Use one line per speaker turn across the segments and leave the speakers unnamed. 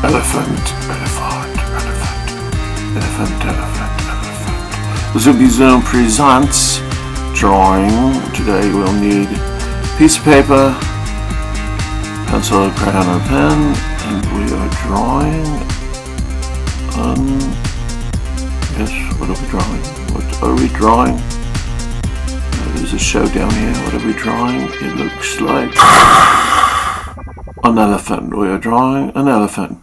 Elephant. Zoopy Zoom presents drawing. Today we'll need a piece of paper, pencil, crayon, or pen, and we are drawing yes, what are we drawing? What are we drawing? There's a show down here. What are we drawing? It looks like an elephant. We are drawing an elephant.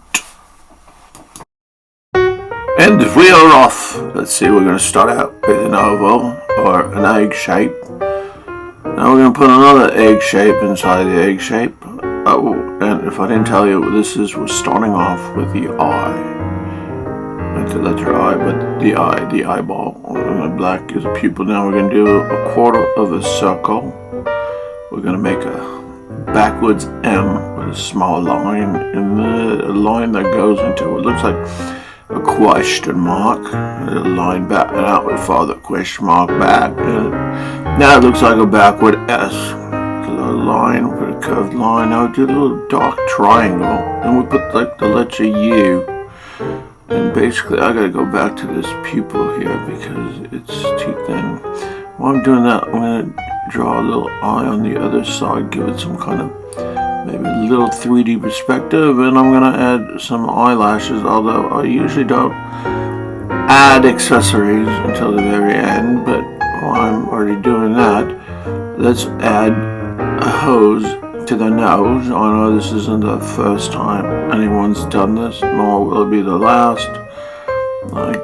And we are off. Let's see, we're going to start out with an oval or an egg shape. Now we're going to put another egg shape inside the egg shape. Oh, and if I didn't tell you, we're starting off with the eye. Not the letter I, but the eye, the eyeball. And the black is a pupil. Now we're going to do a quarter of a circle. We're going to make a backwards M with a small line, and the line that goes into it looks like a question mark, a line back and out with follow the question mark back, and now it looks like a backward S. A little line, put a curved line. Now we do a little dark triangle, and we put like the letter U. And basically, I gotta go back to this pupil here because it's too thin. While I'm doing that, I'm gonna draw a little eye on the other side, give it some kind of maybe a little 3D perspective, and I'm going to add some eyelashes, although I usually don't add accessories until the very end, but while I'm already doing that, let's add a hose to the nose. I know this isn't the first time anyone's done this, nor will it be the last. I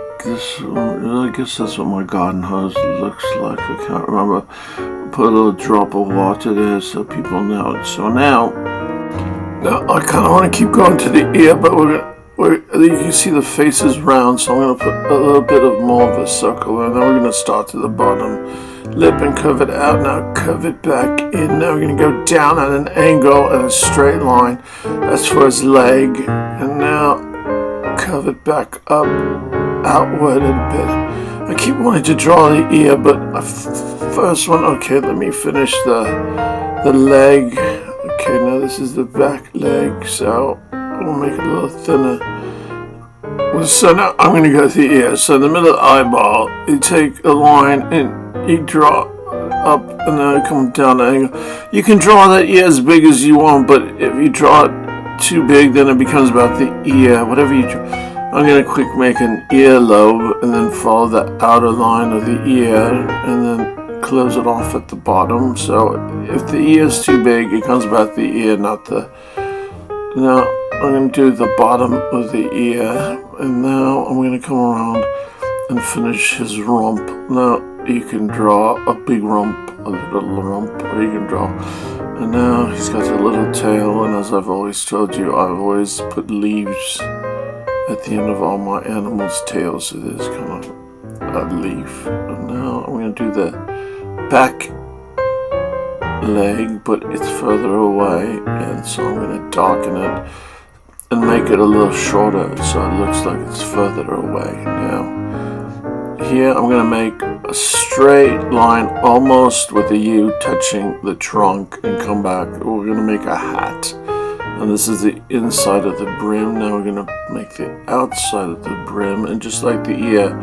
guess that's what my garden hose looks like. I can't remember. Put a little drop of water there so people know. So now I kind of want to keep going to the ear, but you can see the face is round, so I'm going to put a little bit of more of a circle, and then we're going to start to the bottom lip and curve it out. Now curve it back in. Now we're going to go down at an angle and a straight line. That's for his leg, and now curve it back up, outward a bit. I keep wanting to draw the ear, but first one. Okay, let me finish the leg. Okay, now this is the back leg, so we'll make it a little thinner. So now I'm going to go to the ear. So in the middle of the eyeball, you take a line and you draw up, and then you come down the angle. You can draw the ear as big as you want, but if you draw it too big, then it becomes about the ear. Whatever you draw. I'm going to quick make an earlobe, and then follow the outer line of the ear, and then close it off at the bottom. So if the ear is too big, it comes about the ear, not the. Now I'm going to do the bottom of the ear, and now I'm going to come around and finish his rump. Now you can draw a big rump, a little rump, or you can draw. And now he's got a little tail, and as I've always told you, I've always put leaves at the end of all my animals' tails, so there's kind of a leaf. And now I'm going to do the back leg, but it's further away, and so I'm going to darken it and make it a little shorter so it looks like it's further away. Now here I'm going to make a straight line almost with the U touching the trunk and come back. We're going to make a hat, and this is the inside of the brim. Now we're going to make the outside of the brim, and just like the ear,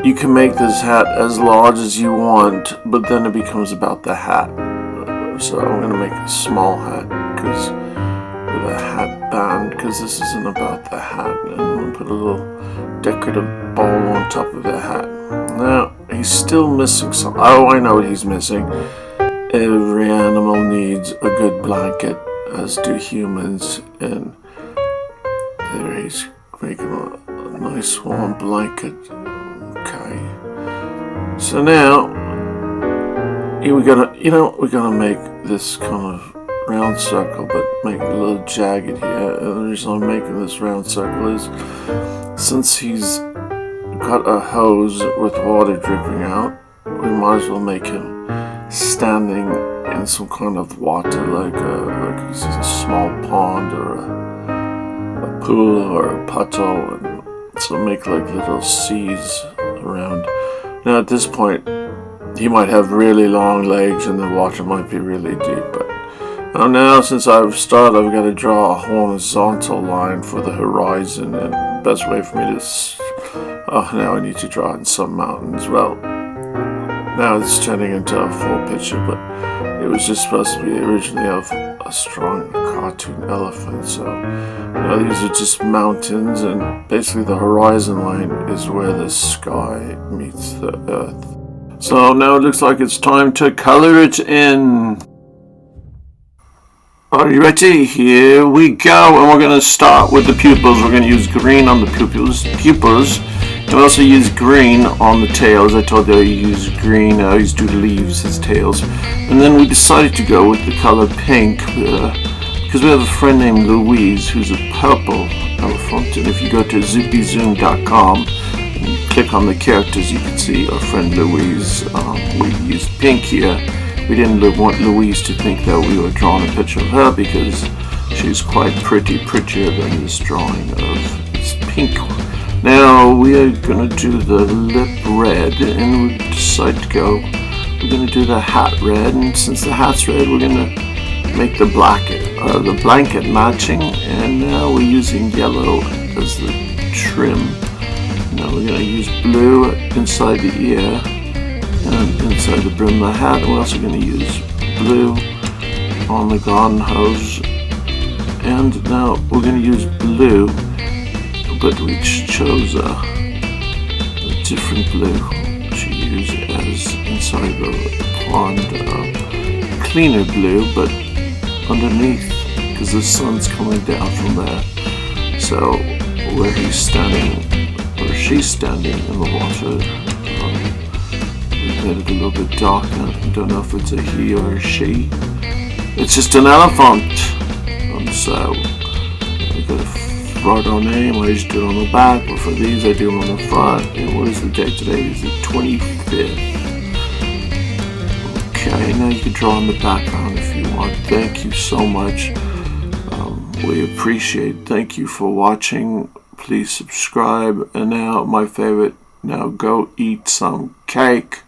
you can make this hat as large as you want, but then it becomes about the hat. So I'm going to make a small hat with a hat band, because this isn't about the hat. And I'm going to put a little decorative bowl on top of the hat. Now he's still missing some. Oh, I know what he's missing. Every animal needs a good blanket, as do humans, and there he's making a nice warm blanket. Okay, so now we're gonna make this kind of round circle, but make it a little jagged here. And the reason I'm making this round circle is since he's got a hose with water dripping out, we might as well make him standing in some kind of water, like he's in a small pond or a pool or a puddle, and so make like little seas around. Now at this point, he might have really long legs and the water might be really deep, but Now since I've started, I've got to draw a horizontal line for the horizon, and the best way for me to now I need to draw in some mountains. Well, now it's turning into a full picture, but it was just supposed to be originally of a strong cartoon elephant. So these are just mountains, and basically the horizon line is where the sky meets the earth. So now it looks like it's time to color it in. Are you ready? Here we go, and we're going to start with the pupils. We're going to use green on the pupils, and we also use green on the tails. I told you I use green, I always do leaves, his tails. And then we decided to go with the color pink, because we have a friend named Louise who's a purple elephant, and if you go to zoopyzoom.com and click on the characters, you can see our friend Louise. We used pink here. We didn't want Louise to think that we were drawing a picture of her, because she's quite prettier than this drawing of this pink one. Now we are going to do the lip red, and we decide to go, we're going to do the hat red, and since the hat's red, we're going to make the blanket matching, and now we're using yellow as the trim. Now we're going to use blue inside the ear and inside the brim of the hat, and we're also going to use blue on the garden hose, and now we're going to use blue, but we chose a different blue to use as inside the pond, cleaner blue, but underneath, because the sun's coming down from there. So where he's standing, or she's standing in the water, we made it a little bit darker. I don't know if it's a he or a she. It's just an elephant. So we got to write our name. I used to do it on the back, but for these I do them on the front. And what is the date today? It's the 25th. Okay, now you can draw on the background if you want. Thank you so much. We appreciate it. Thank you for watching. Please subscribe. And now my favorite, now go eat some cake.